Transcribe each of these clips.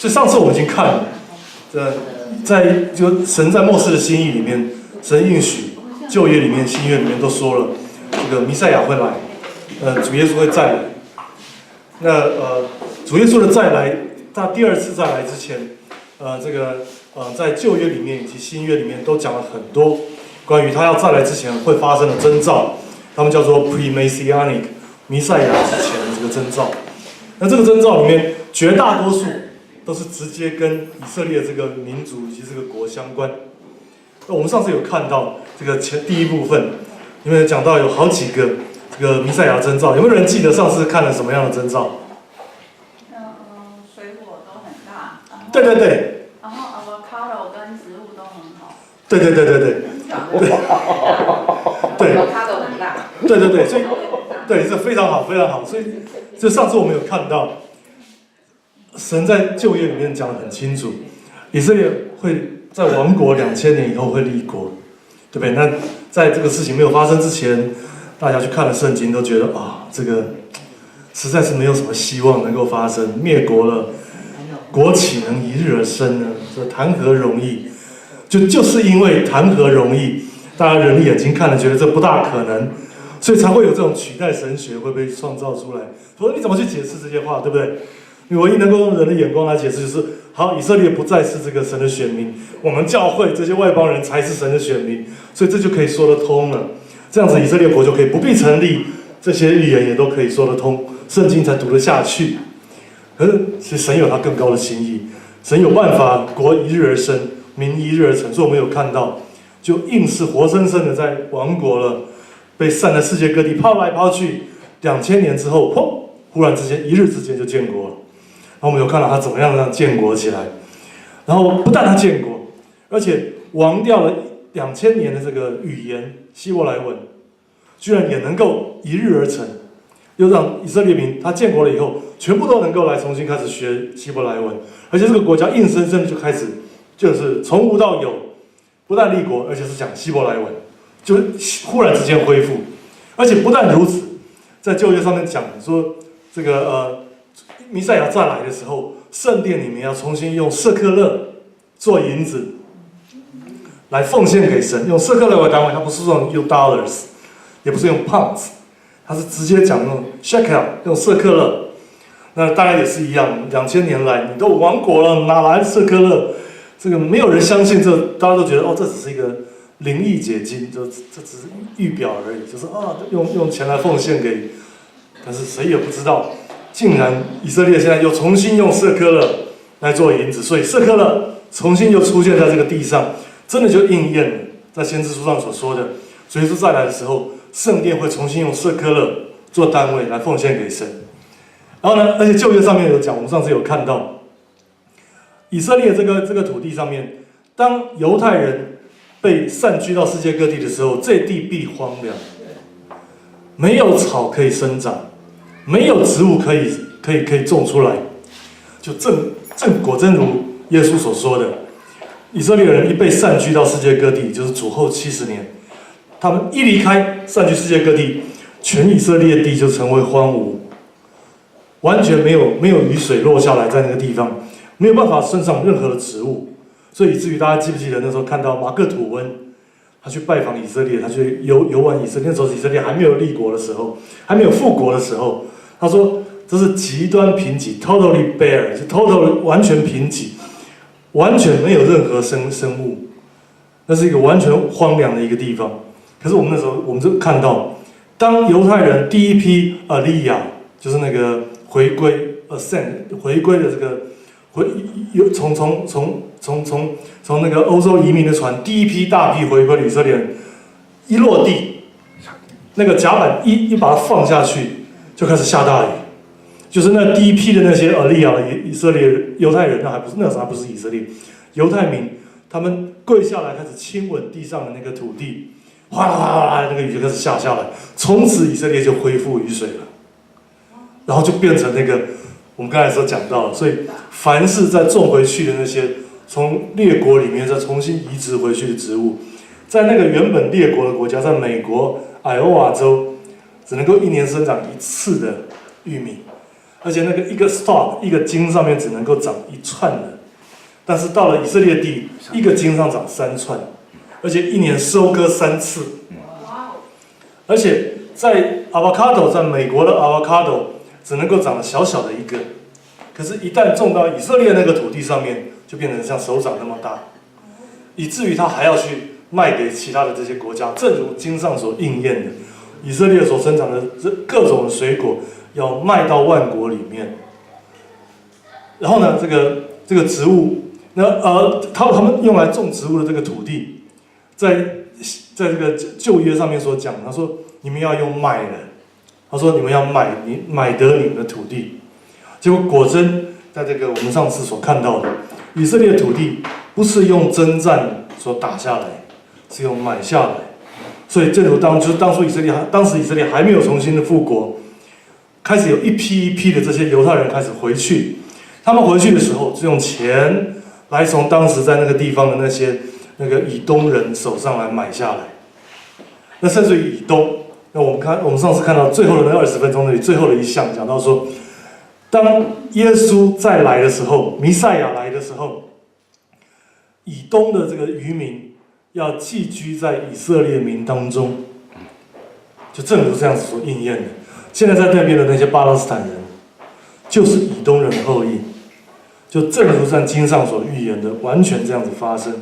所以上次我们已经看了，就神在末世的心意里面，神应许旧约里面、新约里面都说了，这个弥赛亚会来，主耶稣会再来。那主耶稣的再来，他第二次再来之前，在旧约里面以及新约里面都讲了很多关于他要再来之前会发生的征兆，他们叫做 pre-messianic 弥赛亚之前的这个征兆。那这个征兆里面，绝大多数都是直接跟以色列这个民族以及这个国相关。那我们上次有看到这个第一部分，因为讲到有好几个这个弥赛亚征兆，有没有人记得上次看了什么样的征兆？水果都很大。对对对。然后 avocado 跟植物都很好。对对对对对。对。avocado 很大。对对对，所以对，这非常好，非常好。所以这上次我们有看到，神在旧约里面讲得很清楚，以色列会在亡国2000年以后会立国，对不对？那在这个事情没有发生之前，大家去看了圣经，都觉得这个实在是没有什么希望能够发生，灭国了，国岂能一日而生呢？这谈何容易？就是因为谈何容易，大家人的眼睛看了觉得这不大可能，所以才会有这种取代神学会被创造出来。说你怎么去解释这些话，对不对？你唯一能够用人的眼光来解释，就是好，以色列不再是这个神的选民，我们教会这些外邦人才是神的选民，所以这就可以说得通了。这样子以色列国就可以不必成立，这些预言也都可以说得通，圣经才读得下去。可是其实神有他更高的心意，神有办法，国一日而生，民一日而成。所以我们有看到，就硬是活生生的在亡国了，被散在世界各地抛来抛去，2000年之后，忽然之间一日之间就建国了。然后我们有看到他怎么样让建国起来，然后不但他建国，而且亡掉了2000年的这个语言希伯来文，居然也能够一日而成，又让以色列民他建国了以后，全部都能够来重新开始学希伯来文，而且这个国家硬生生的就开始就是从无到有，不但立国，而且是讲希伯来文，就忽然之间恢复，而且不但如此，在旧约上面讲说这个弥赛亚再来的时候，圣殿里面要重新用舍客勒做银子来奉献给神，用舍客勒为单位，它不是用 dollars， 也不是用 pounds， 它是直接讲用 shekel， 用舍客勒。那当然也是一样，2000年来你都亡国了，哪来的舍客勒？这个没有人相信这，大家都觉得这只是一个灵意解经，这只是预表而已，就是用钱来奉献给，但是谁也不知道。竟然以色列现在又重新用舍客勒来做银子，所以舍客勒重新又出现在这个地上，真的就应验了在先知书上所说的，所以说再来的时候，圣殿会重新用舍客勒做单位来奉献给神。然后呢，而且旧约上面有讲，我们上次有看到，以色列这个土地上面，当犹太人被散居到世界各地的时候，这地必荒凉，没有草可以生长。没有植物可以种出来，就果真如耶稣所说的，以色列人一被散居到世界各地，就是主后70年，他们一离开散居世界各地，全以色列地就成为荒芜，完全没有雨水落下来在那个地方，没有办法生长任何的植物，所以以至于大家记不记得那时候看到马克吐温，他去拜访以色列，他去游玩以色列，那时候以色列还没有立国的时候，还没有复国的时候。他说：“这是极端贫瘠 ，totally bare， 是 total 完全贫瘠，完全没有任何生物，那是一个完全荒凉的一个地方。可是我们那时候，我们就看到，当犹太人第一批利亚，就是那个回归 ascend 回归的这个从那个欧洲移民的船，第一批大批回归的以色列人一落地，那个甲板一把它放下去。”就开始下大雨，就是那第一批的那些利亚的以色列犹太人，那时候还不是以色列犹太民，他们跪下来开始亲吻地上的那个土地，哗啦哗啦，那个雨就开始下来，从此以色列就恢复雨水了，然后就变成那个我们刚才所讲到的，所以凡是再种回去的那些从列国里面再重新移植回去的植物，在那个原本列国的国家，在美国艾欧瓦州。只能够1年生长1次的玉米，而且那个一个 stalk 一个茎上面只能够长1串的，但是到了以色列地，一个茎上长3串，而且1年收割3次。而且在 avocado 在美国的 avocado 只能够长小小的一个，可是，一旦种到以色列那个土地上面，就变成像手掌那么大，以至于他还要去卖给其他的这些国家。正如经上所应验的，以色列所生长的各种的水果要卖到万国里面。然后呢，这个植物，他们用来种植物的这个土地，在这个旧约上面所讲，他说你们要用买的，他说你们要买得你们的土地。结果果真，在这个我们上次所看到的，以色列土地不是用征战所打下来，是用买下来。所以正如当时以色列还没有重新的复国，开始有一批一批的这些犹太人开始回去。他们回去的时候，是用钱来从当时在那个地方的那个以东人手上来买下来。那甚至于以东，那我们上次看到最后的那20分钟那里最后的一项讲到说，当耶稣再来的时候，弥赛亚来的时候，以东的这个渔民要寄居在以色列民当中，就正如这样子所应验的。现在在那边的那些巴勒斯坦人，就是以东人的后裔，就正如在经上所预言的，完全这样子发生。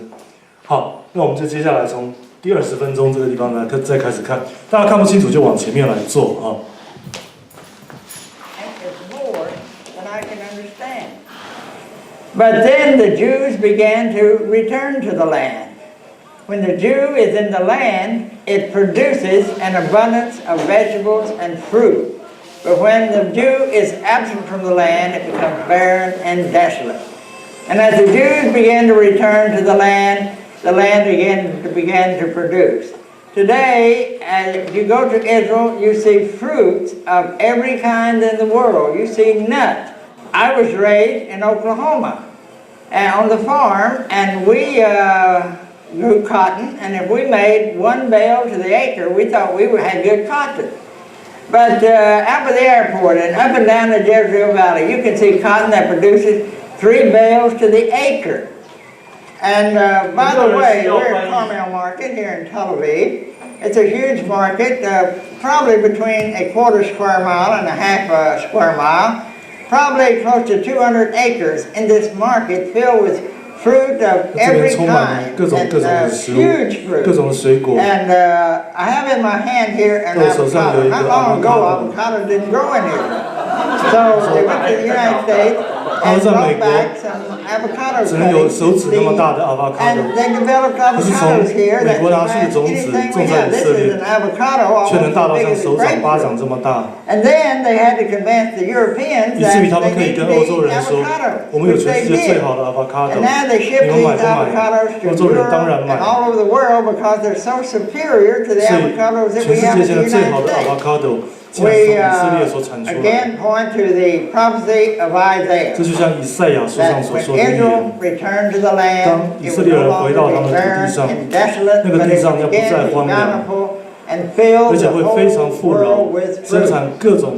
好，那我们就接下来从第20分钟这个地方来再开始看，大家看不清楚就往前面来做啊。But then the Jews began to return to the land. When the Jew is in the land, it produces an abundance of vegetables and fruit. But when the Jew is absent from the land, it becomes barren and desolate. And as the Jews began to return to the land began to produce. Today, as you go to Israel, you see fruits of every kind in the world. You see nuts. I was raised in Oklahoma and on the farm, and we grew cotton, and if we made 1 bale to the acre, we thought we had good cotton. But out of the airport and up and down the Jezreel Valley, you can see cotton that produces 3 bales to the acre. And by the way, we're in Carmel Market here in Tel Aviv. It's a huge market, probably between a quarter square mile and a half a square mile. Probably close to 200 acres in this market filled with fruit of every kind, and huge fruit. And I have in my hand here an avocado. Not long ago, avocado didn't grow in here. So they went to the United States and brought back some avocado cuttings, and they developed avocados here that you might anything we have. This is an avocado almost as big as a grapefruit. And then they had to convince the Europeans that they need to eat avocado, which they did. And now they ship these avocados to Europe and all over the world because they're so superior to the avocados that we have in the United States. We again point to the prophecy of Isaiah that when Israel returned to the land, it would no longer be barren and desolate, but it would again be bountiful and fill the whole world with fruit.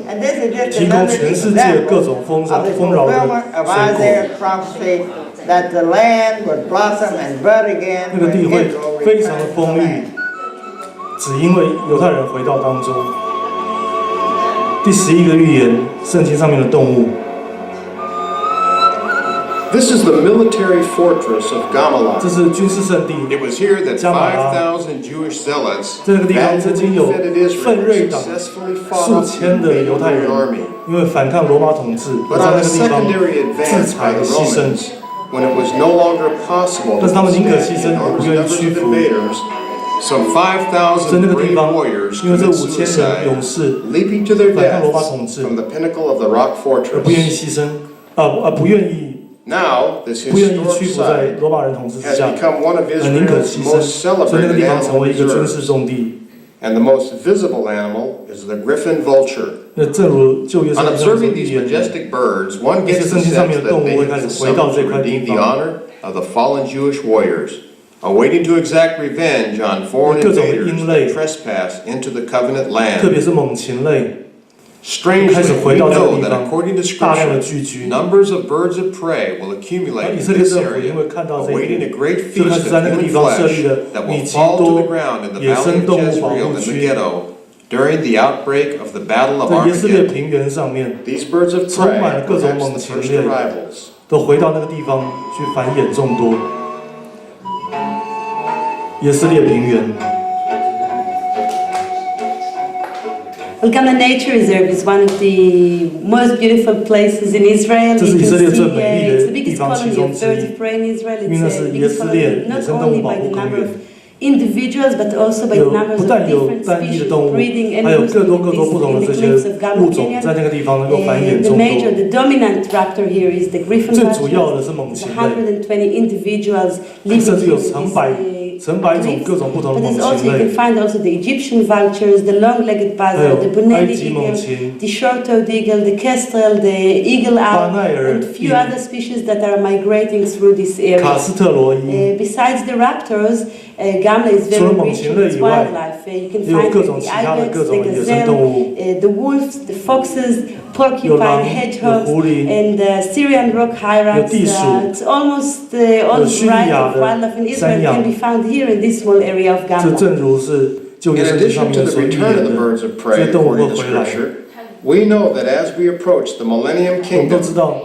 And this is just another example of the fulfillment of Isaiah's prophecy that the land would blossom and bud again when Israel returned to the land. 只因为犹太人回到当中。第11个预言，圣经上面的动物。This is the military fortress of Gamala. 这是军事圣地。 It was here that 5,000 Jewish zealots 在这个地方曾经有奋锐党数千的犹太人，因为反抗罗马统治，而在那个地方自裁牺牲。但是他们宁可牺牲，也不愿意屈服。 Some 5,000 brave warriors committed suicide, leaping to their deaths from the pinnacle of the rock fortress. 不愿意牺牲，不愿意 Now, this 不愿意 historic 屈服在 site 罗马人统治之 has 下， become one of 宁可 Israel's 牺牲， most 所以那个 celebrated 地方成 animal 为一个军事 reserves. 重地。 And the most visible animal is the griffin vulture. 那正如旧约圣 On 经上所 observing 预 these 言的， majestic birds, one 那些 gets 圣 the 经上 sense 面的 that 动物 they 会开 have 始回到 summoned 这 to 块地 redeem the 方。 honor of the fallen Jewish warriors, awaiting to exact revenge on foreign 各种的 invaders 鹰类 that trespass into the covenant 特别 land. 是猛禽类， Strangely, we know that according to Scripture, numbers of birds of prey will accumulate in this area, awaiting a great feast of human flesh that will fall to the ground in the valley of Jezreel and Megiddo during the outbreak of the Battle of Armageddon. These birds of prey are perhaps the first arrivals. 都回到那个地方去繁衍众多。以色列平原。 Elkanah Nature Reserve is one of the most beautiful places in Israel. You can see it's the biggest colony of birds of prey in Israel. It's the biggest colony not only by the number of individuals, but also by the numbers of different species breeding animals in the cliffs of Gama Canyon. The dominant raptor here is the griffon raptor. 120 individuals living in this 成百种各种不同的猛禽类。 But you can find also the Egyptian vultures, the long-legged buzzard, the bonelli eagle, the short-toed eagle, the kestrel, the eagle owl, and a few other species that are migrating through this area. Besides the raptors, Gamla is very rich in its wildlife. You can find the ibex, the gazelle, the wolves, the foxes, porcupine, hedgehog, and Syrian rock hyrax. It's almost all variety of wildlife in Israel can be found here in this small area of Gamla. In addition to the return of the birds of prey, according to Scripture, we know that as we approach the Millennium Kingdom,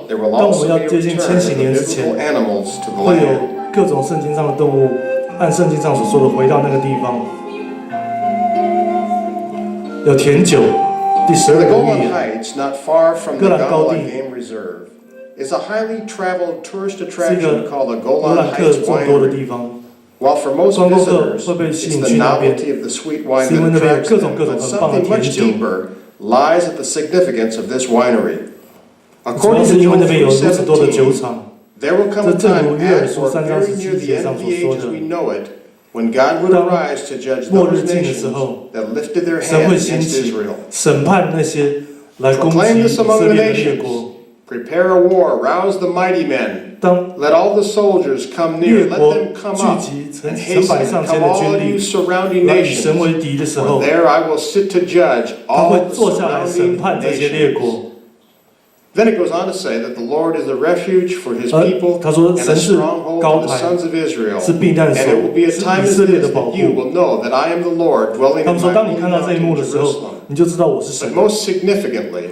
there will also be a return of the biblical animals to the land. 各种圣经上的动物，按圣经上所说的回到那个地方。有甜酒，第12 The 个 Golan 预言。 Heights, not far from the Gamla Game Reserve, is a highly traveled tourist attraction called the Golan Heights Winery. While for most visitors, it's the novelty of the sweet wine that attracts them, but something much deeper lies at the significance of this winery. According to Joel 3:17, there will come a time at or very near the end of the age as we know it, when God would arise to judge those nations that lifted their hands against Israel. Proclaim this among the nations. Prepare a war, rouse the mighty men. Let all the soldiers come near, let them come up, and hasten, come all you surrounding nations. For there I will sit to judge all the surrounding nations. Then it goes on to say that the Lord is a refuge for his people and a stronghold for the sons of Israel. And it will be a time as this that you will know that I am the Lord dwelling in my holy mountain Jerusalem. But most significantly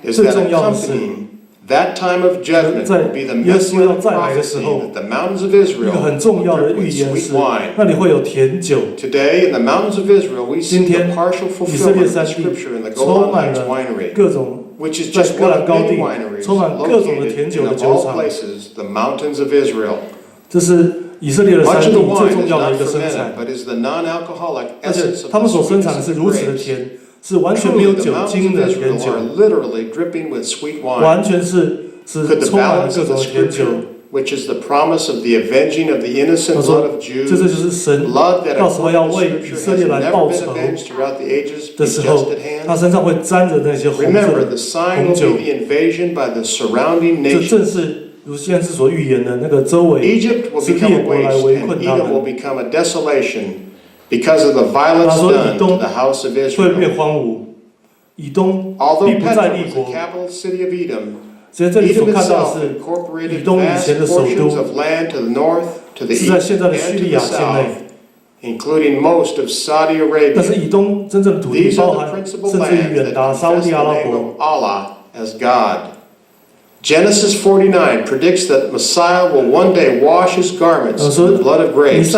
is that accompanying that time of judgment will be the messianic prophecy that the mountains of Israel will drip with sweet wine. Today, in the mountains of Israel, we see the partial fulfillment of the scripture in the Golan Heights Winery, which is just one of many wineries located in, of all places, the mountains of Israel. Much of the wine is not fermented, but is the non-alcoholic essence of the sweetness of the grapes. Truly, the mountains of Israel are literally dripping with sweet wine. Could the balance of the scripture, which is the promise of the avenging of the innocent blood of Jews, blood that according to scripture has never been avenged throughout the ages, be just at hand? Remember, the sign will be the invasion by the surrounding nations. Egypt will become a waste, and Edom will become a desolation because of the violence done to the house of Israel. Although Petra was the capital city of Edom, Edom itself incorporated vast portions of land to the north, to the east, and to the south, including most of Saudi Arabia. These are the principal lands that confess the name of Allah as God. Genesis 49 predicts that Messiah will one day wash his garments in the blood of grapes.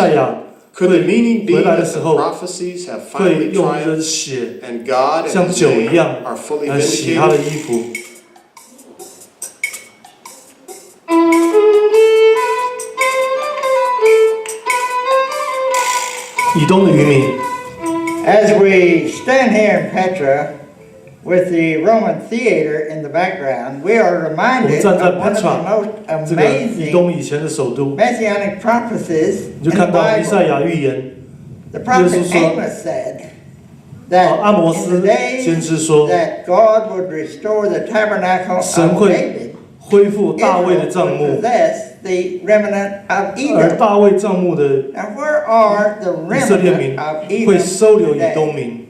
Could the meaning be that the prophecies have finally triumphed and God and his name are fully vindicated? As we stand here in Petra with the Roman theater in the background, we are reminded of one of the most amazing messianic prophecies in the Bible. The prophet Amos said that in the days that God would restore the tabernacle of David, Israel would possess the remnant of Edom. Now where are the remnant of Edom today?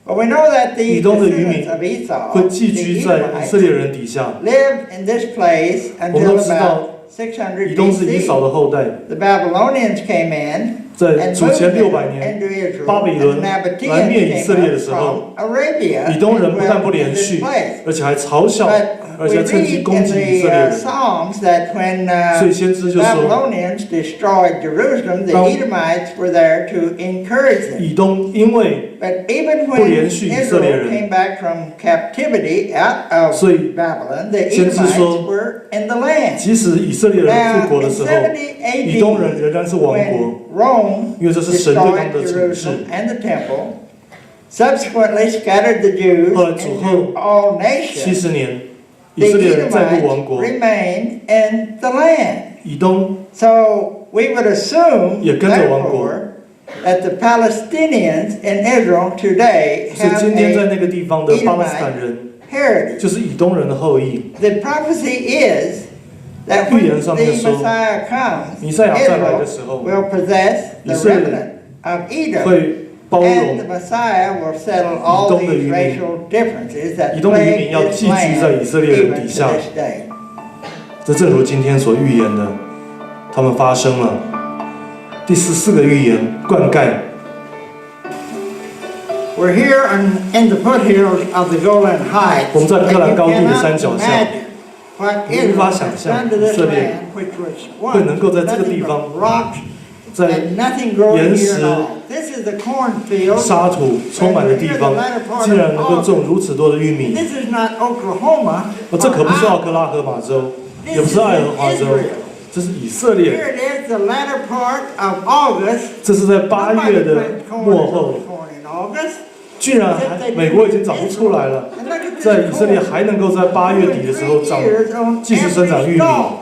But we know that the 以东的渔民 descendants of Esau, 会寄居在 the 以色列 Edomites, 人底下。 lived in this place 我们都 until 知道 about 600以东是以扫 BC. 的后代， The Babylonians came in 在 and 主 moved 前 into 600年， Israel. 巴比 And 伦 the 来 Nabateans 灭以 came 色列的 up 时候， from Arabia 以东人 and 不但不 dwelt 连 in this 续， place. 而且还嘲笑， But 而 we 且还趁机 read 攻 in 击 the 以色列人。 Psalms that when 所以先知 the 就说， Babylonians destroyed Jerusalem, the 当 Edomites were there to encourage them. 以东因为 But even 不 when 连续以色列人， Israel came back from captivity out of 所以 Babylon, the 先知 Edomites 说， were in the land. 即使以色列人 Now, 复国的 in 时候， 70以东人仍然是王国， when Rome 因为这是神对他们 destroyed 的处置。 Jerusalem and the temple, subsequently scattered the Jews 后来主后 into all nations, 70年，以 the 色列人再度亡 Edomites 国， remained in the land. 以东 So we would assume, 也跟着亡国。 therefore, that the Palestinians in Israel today 所以 have 今天在 a 那个地方的巴勒斯坦人， heritage. 就是以东人的后裔。 The prophecy is that when 预 the 言上面说， Messiah comes, 弥赛亚再来的时候， Israel will possess 以 the 色列 remnant of Edom, 会包 and the 容 Messiah will settle all 以东的渔 these 民。 racial differences that 以东的渔民 plague 要 this 寄居在以 land 色列人 even 底 to 下。 this day. 这正如今天所预言的，他们发生了。第14个预言，灌溉。 We're here in the foothills of the Golan Heights, 我们在 and 戈兰 you 高地的 cannot 山脚下， imagine what 你无 Israel 法想 has 象 done to 以 this 色列 land, which was 会能够在这个 once 地 nothing 方 but rocks 在 and nothing growing 岩 here 石 at all. This is the cornfield. 沙土充满的地方，竟然能够种如此多的玉米。 This is not Oklahoma. 这可不是奥克拉荷马州，也不是爱荷华州，这是以色列。 Here it is, the latter part of August. 这是在8月的末后， Corn in August. 居然还美国已经长不出来了， And look at 在 this 以色列 corn. 还能够在8月底的时候 2 长， years on 继续生长 every 玉米， stalk.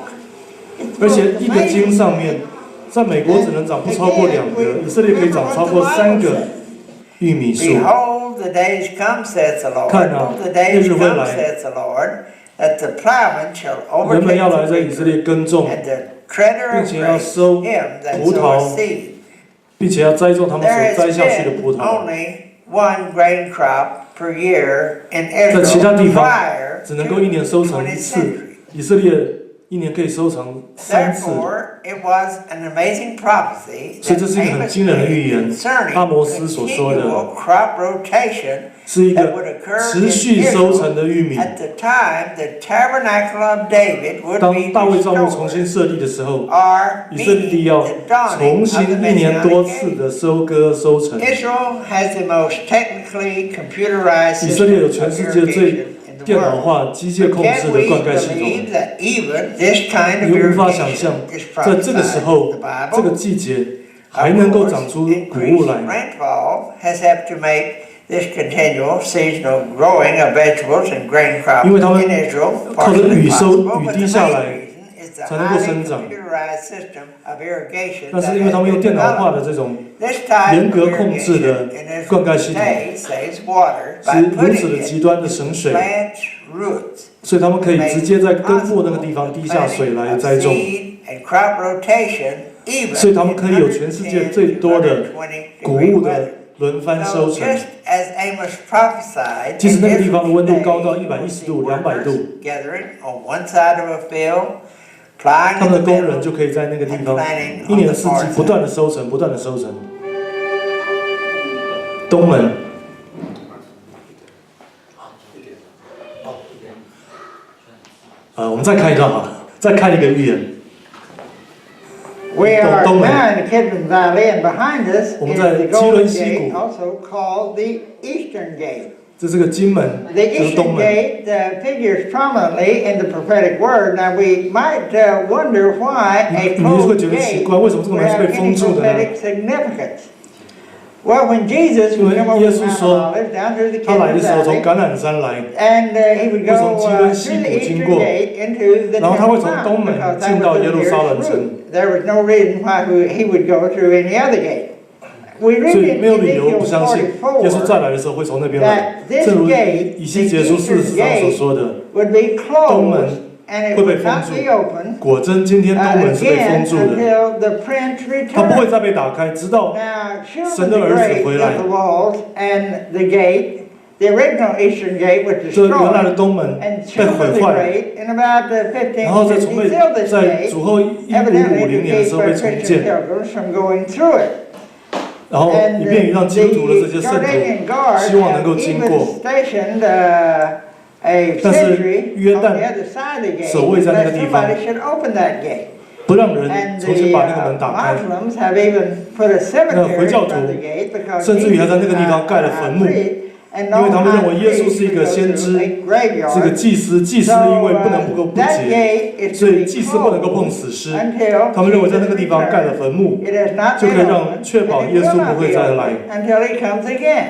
It's 而且 most 一个茎 amazing. 上面，在美国只能长不超过2个，以色列可以长超过3个玉米树。 Behold, the days come, saith the Lord. 看啊， The days 日子会 come, 来， saith the Lord, that the plowman shall 人们 overtake 要来 the 在以色列 reaper, 耕种， and the treader 并 of 且要 grapes 收 him that 葡萄 soweth seed. 并且要栽种他们 There 所 has 栽下去的 been 葡萄。 only one grain crop per year in 在其他 Israel 地方 prior 只能够一年 to 收 the 成一 20th 次， century. 以色列一年可以收成3次。 Therefore, it was an amazing prophecy 所以 that 这是一个很 Amos 惊人的预 made 言， concerning 阿摩斯所说的 continual crop rotation 是一 that 个 would occur 持 in 续收成 Israel 的玉米。 at the time the tabernacle of David would 当 be 大卫帐幕重 restored, 新设立的时候， or 以色列地 meeting 要 the dawning 重 of 新 the 一年多 Messianic 次 age. 的收割收成。 Israel has the most technically computerized 以色列有 system 全 of 世界最 irrigation in the 电脑 world. 化、机械控制 Can 的 we 灌溉系 believe 统。 that even this kind of 你无法想 irrigation 象， is 在这个时 prophesied 候 in the，这个 Bible? 季节还能够长出谷物 Increased 来。 rainfall has helped to make this continual seasonal growing of vegetables and grain crops 因为他们 in Israel 靠着 partially 雨收 possible, 雨 but 滴 the 下 main 来 reason is the 才能够 highly 生长。 computerized system of irrigation 但 that 是因为他 has 们用 been 电脑化 developed. 的这种 This type 严 of 格控制 irrigation 的 in 灌 Israel 溉系统， today saves water 是 by 如此 putting 的 it 极端的 to 省水， plant's roots. 所以他们可以直接在根部那个地方滴下水来栽种， And crop rotation, even 所以他们可以有全世界最多的谷物的轮番收 So 成。 just as Amos prophesied, 即使那个地方的温度 in 高到 Israel 110 today, 度、200度， gathering on one side of a field, plowing 他 in 们 the 的工人 middle, 就可以在那个地 and 方 planting 一 on 年 the 四 far 季不断 side. 的收成，不断的收成。东门，我们再看一段好了，再看一个预言。 We are Đông Mày. now in the Kidron Valley, and behind us 我们 is 在 the 基伦 Golden 溪 Gate, 谷， also called the Eastern Gate. 这是个金门， The 这是东 Eastern 门。 Gate figures prominently in the prophetic word. Now we might wonder why a 你会 closed 觉得奇 gate 怪，为什么这个 would 门是 have 被 any 封住的呢？ prophetic significance. Well, when Jesus 因 would 为 come over 耶 the 稣 Mount 说 of Olives down through the 他来 Kidron 的时候从 Valley, 橄榄山来， and he would 会从 go 基伦溪 through the 谷经 Eastern 过， Gate into the 然后他会 Temple 从 Mount, 东门 because that 进到 was 耶 the 路撒冷 nearest 城。 route. There was no reason why he would go through any other gate. We 所 read 以 in 没有理由 Ezekiel 不相信耶稣 44再来的时候会从那边来 that。this 正如 gate, 以西结书 the eastern 40章所说的， would be 东门 closed and it 会被 would 封 not 住 be opened 果真，今天东门是被封 again 住的， until the prince 它不会 returned. 再被打开，直到 Now, 神 surely 的 the 儿子 great 回来。 is the walls and the gate. The original eastern gate was 这原来的 destroyed, 东门 and 被 surely 毁 the 坏了， great, in about the 然后再重 1550, 被 filled this 在 gate, 主后1550 evidently 年 to 的时候 keep 被重 Christian 建， pilgrims from going through it. 然后 And 以便于让基督徒的这些圣 Jordanian 徒 guards 希望能够 have 经 even 过， stationed a 但是 sentry 约 on 旦 the other side of the gate 守卫在那个 that 地方， somebody should open that gate. 不让人 And 重新 the 把那个门打开。 Muslims have even put a cemetery 回教 in 徒 front of the gate because 甚至于还在那个地方盖了 Jesus 坟 is 墓， not free, and 因 no 为他们认为 high 耶稣 priest 是一 would 个 go 先 to 知， a 是个 graveyard. 祭司，祭司 So 因为不能够不 that 洁， gate is 所 to 以 be 祭司不能够碰 closed 死尸。 until 他们认为在那 Jesus 个地方盖了 returns. 坟墓， It has not 就可以 been 让 opened, 确保 and 耶 it 稣 will 不 not 会 be 再来。 opened until he comes again.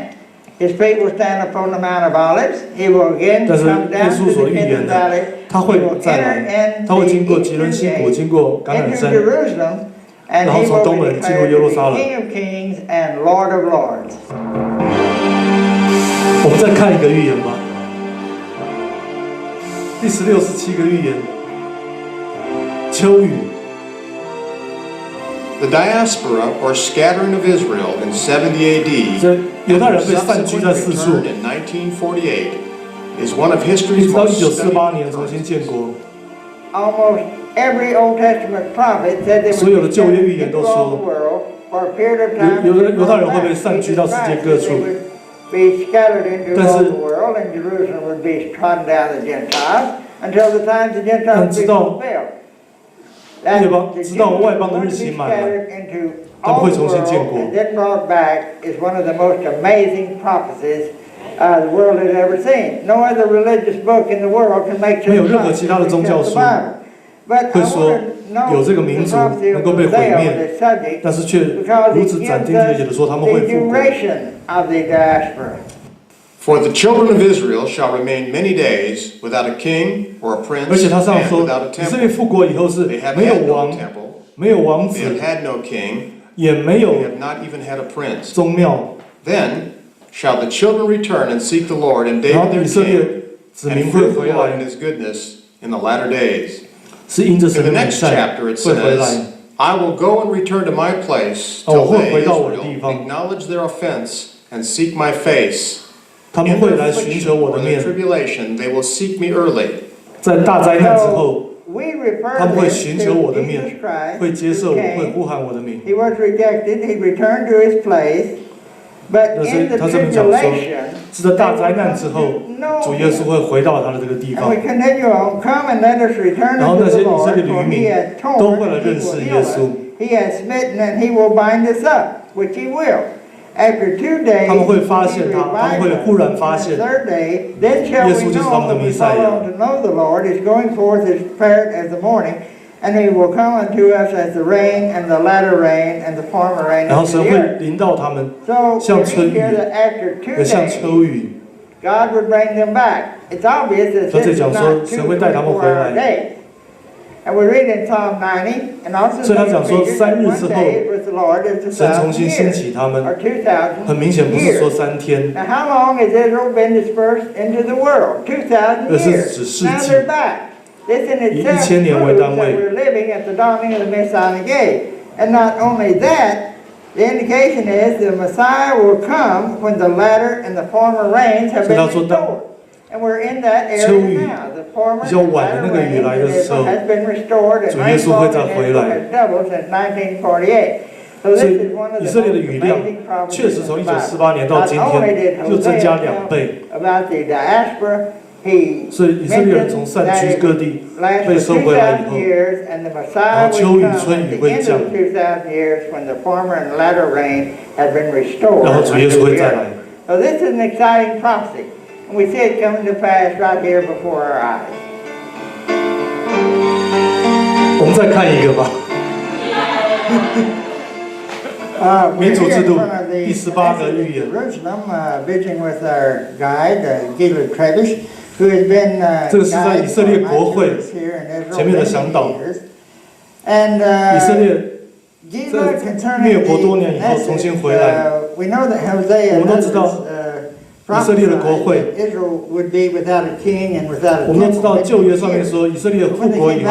His feet will stand upon the Mount of Olives. He will again 但是 come 耶 down 稣 to 所 the 预言 Kidron 的， Valley. 他 He 会 will 再 enter 来， in 他会 the 经过吉 eastern 伦西谷， gate 经过橄榄 into 山， Jerusalem, and 然后 he 从 will 东 be 门进入 declared 耶路 to 撒 be 冷。 King of Kings and Lord of Lords. 我们再看一个预言吧，第16、17个预言，秋雨。 The diaspora, or scattering of Israel in 70 AD, 这犹太 and 人 their 被散居在 subsequent 四处， return in 1948, is one of 一 history's 直到 most studied 1948年重新 occurrences. 建国。 Almost every Old Testament prophet said they 所有 would 的 be 旧约 scattered 预言都 into 说 all the world for a period of time. 犹太人会被散居到世界各处。 They would be scattered into 但是 all the world, and Jerusalem would be trodden down the Gentiles until the time the 但 Gentiles 直 be 到 fulfilled. 列邦 The 直到 Jews 外邦的 would 日 be 期满了， scattered into 他们 all 会 the 重新建 world 国。 and then brought back is one of the most amazing prophecies the world has ever seen. No other religious book in the world can make 没有 such 任何其他的 prophecies 宗教 except 书 the Bible. But I 会说 want to 有 note 这个 the 民族 prophecy 能 of 够被毁 Hosea 灭 on this subject 但是却 because 如 it 此 gives 斩钉截铁的 us 说他们会 the 复国。 duration of the diaspora. For the children of Israel shall remain many days without a king or a 而 prince 且他上 and 说， without a 以色列 temple. 复国以后是 They have 没有 had no 王， temple, 没有王 they have 子， had no king, 也没 they 有 have not even had a prince. 宗庙。 Then shall the children return and seek the Lord, and 然后 David 以 their 色列 king, 子 and 民会 fear the 回 Lord and 来， his goodness in the latter days. 是因着 In 神 the 的美 next 善 chapter it 会回来。 says, I will go and return to my place 我 till 会 they, 回到我的 Israel, 地方， acknowledge their offense and seek my face. 他们 In 会 their 来寻 affliction 求我 or 的 their 面， tribulation, they will seek me early. 在大灾难之后， We refer 他们会 this 寻求我 to 的 Jesus 面， Christ 会接 who 受我，会 came. 呼喊我的名。 He was rejected. He returned to his place. But 但 in 是 the 他这边讲说， tribulation, 是在大灾难之后， know 主耶稣 him. 会回到他的这个地 And 方 we，continue on, come and let us return 然后 unto 那些 the 以色 Lord, 列的 for 渔 he 民 has torn 都会来 and he 认识 will 耶 heal 稣 us. He has smitten and he will bind us up, which he will. After 2 days, 他们会 he 发现他，他们 revived 会 us. 忽然发 And 现 the third day, then shall 耶 we 稣就是 know 他们的 when we 弥赛亚。 follow to know the Lord is going forth as prepared as the morning, and he will come unto us as the rain and the latter rain and the former rain 然后 unto 神 the 会 earth. 临到他们， So 像 we 春 read 雨 here that after 2也像 days, 秋雨。 God would bring them back. It's obvious that 他这 this is 讲说 not 神 two 会带他们回来。 24-hour days. And we read in Psalm 90, and also 所以他 some 讲说 figures 3 that 日 one 之后 day with the Lord is 神重 1,000新兴 years, 起他们， or 2,000很明显不是说 years. 3天， Now, how long has Israel been dispersed into the world? 2,000 这是 years. 指世 Now 纪。 they're back. This in 以 itself 1000年为 proves 单位。 that we're living at the dawning of the Messianic age. And not only that, the indication is the Messiah will come when the latter and the former rains have 所以 been 他说当 restored. And we're in that 秋雨 area now. The former 比较 and 晚的 latter 那个雨 rains 来 in 的时候， Israel has been restored, and 主耶稣会 rainfall 再 in 回 Israel 来。 has doubled since 1948. So 所 this 以 is one of 以 the 色列的 most 雨量 amazing 确 prophecies 实 in 从 the Bible. 1948年到 Not 今 only 天 did 又增 Hosea 加 tell 2倍。 about the diaspora, he 所以以色列人 mentioned 从散 that 居 it 各 would 地 last 被 for 收回来以 2,000 后， years, and the 然 Messiah 后 would 秋雨 come 春 at 雨 the 会 end 降， of the 2,000 years when the former and latter rain had been restored 然后主耶 unto 稣会 the 再 earth. 来。 So this is an exciting prophecy, and we see it coming to pass right here before our eyes. 我们再看一个吧， We're 民主 here 制 in 度 front of the 第18个预言。 Jerusalem, visiting with our guide, Gilad Trevish, who has been 这个是在 guide 以色列 for my 国会 service here in Israel 前面的 many 向导。 years. And 以色列 Gilad 在 concerning 灭国多 the 年以后重 message, 新回来。 we know that Hosea 我们都 and 知道 others 以色列的国会。 prophesied that Israel would be without a king and without a 我们都知道 temple. 旧约上面说，以色列复国以后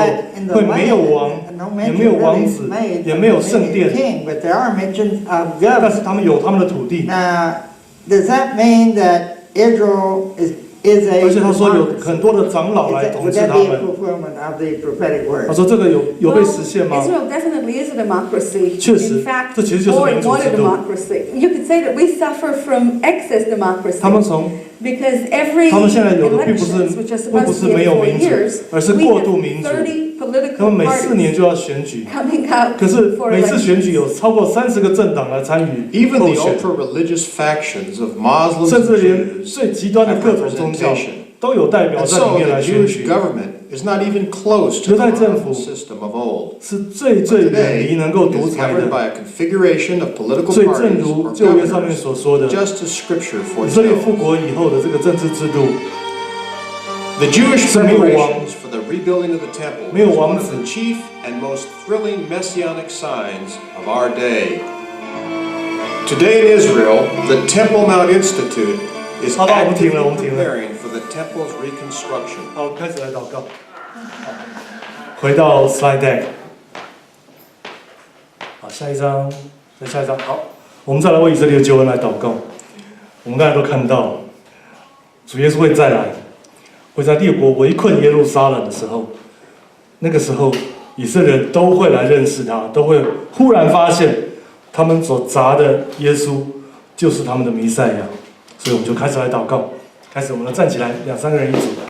会没有王，也没有王子，也没有圣殿， king, but there are mentions of 但是 government. 他们有他们的土地。 Now, does that mean that Israel is 而 a 且他说有 democracy? 很多的长老来 Is that- 统 Would 治 that 他 be a 们。 fulfillment of the prophetic 他 word? 说这个有被实现吗？ Israel definitely is a democracy. 确实 In fact, 这其实就是 more 民 and 主 more 制 a 度。 democracy. You could say that we suffer from excess democracy. 他们从 Because every 他们现在有的并不是 elections, which are 并不 supposed 是 to be 没有 every 民 4主 years, 而是 we 过 have 度民主 30他 political 们每4 年 parties 就要选举， coming out 可是 for 每次选 elections. 举有超过30个政党来参与 Even 候 the 选， ultra-religious factions of Muslims 甚 and 至连 Jews 最极端的 have 各种宗教 representation. 都有代表 And 在里 so 面 the 来选 Jewish 举， government is not even close to the 犹太政府 Roman system of old. 是最远 Today 离能够 it 独 is 裁 governed 的。 by a configuration of political 所以正 parties 如 or 旧约上面 governors, 所说的， just as Scripture 以色列复 foretells. 国以后的这个政治制度， The Jewish 是没有王， preparations for the rebuilding of the temple 没有 is 王 one of 子。 the chief and most thrilling messianic signs of our day. Today in Israel, the Temple Mount Institute is 好的，我们停 actively 了，我们停了。 preparing for the temple's reconstruction. 好，开始来祷告。回到 slide deck。好，下一张，再下一张。好，我们再来为以色列的救恩来祷告。我们刚才都看到，主耶稣会再来，会在列国围困耶路撒冷的时候，那个时候以色列人都会来认识他，都会忽然发现他们所砸的耶稣就是他们的弥赛亚。所以我们就开始来祷告，开始我们站起来，2、3个人一组。